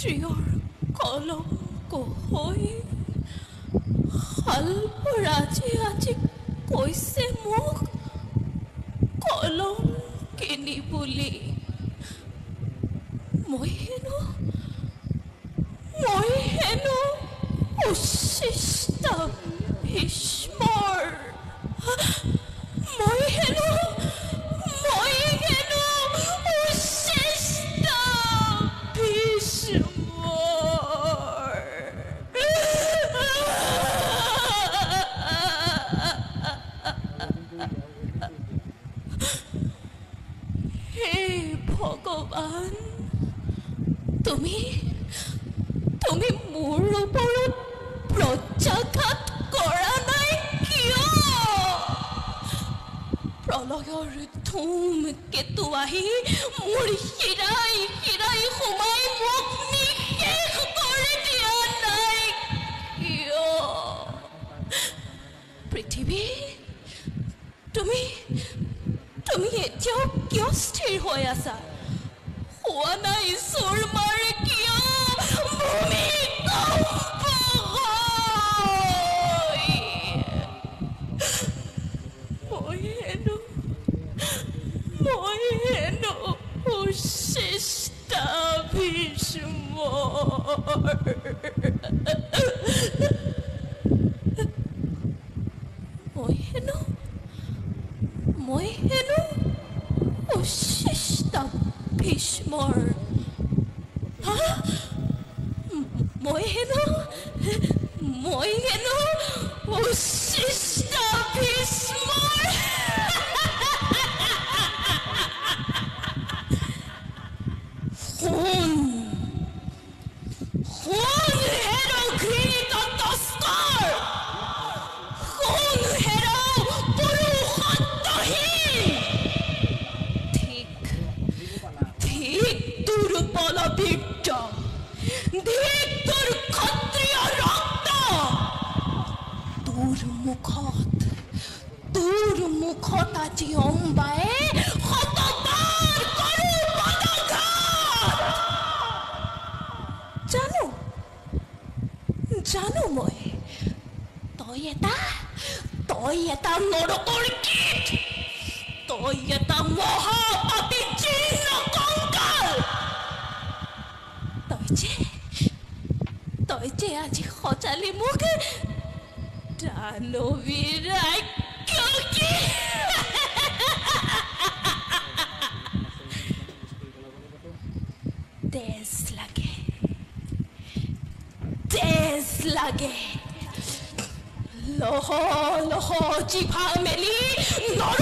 প্ৰিয়ৰ কলংক হৈ শালপৰাজে আজি কৈছে মোক কলংকিনী বুলি। মই হেনো উচ্ছিষ্ট ভীষ্মৰ। মই হেনো উচ্ছিষ্ট ভীষ্মৰ। হে ভগৱান, তুমি মোৰ ওপৰত প্ৰত্যাঘাত কৰা নাই কিয়? প্ৰলয়ৰ ধুমকেতু আহি মোৰ শিৰাই সোমাই মোক নিশেষ কৰি দিয়া নাই কিয়? পৃথিৱী, তুমি এতিয়াও কিয় স্থিৰ হৈ আছা? হোৱা নাই চোৰ মাৰে কিয়? ভূমিকম্প হয়। মই হেনো উচ্ছিষ্ট ভীষ্মৰ। মই হেনো উচ্ছিষ্ট ভীষ্মৰ। মই হেনো উচ্ছিষ্ট ভীষ্মৰ। শুন হেৰ ঘৃণিত তস্কৰ, শুন হেৰ পুৰুষত্বহীন। ঠিক দুৰ্বল বীৰ্য, ধিক তোৰ ক্ষত্ৰিয় ৰক্ত। তোৰ মুখত আজি অম্বায়ে শতবাৰ কৰো পদঘাত। জানো মই তই এটা নৰকৰ কীট, তই এটা মহাপাপী জীৰ্ণ কংকাল। তই যে আজি সজালি মোক দানৱীৰ ৰাক্ষসী। তেজ লাগে লহ জিভা মেলি নৰ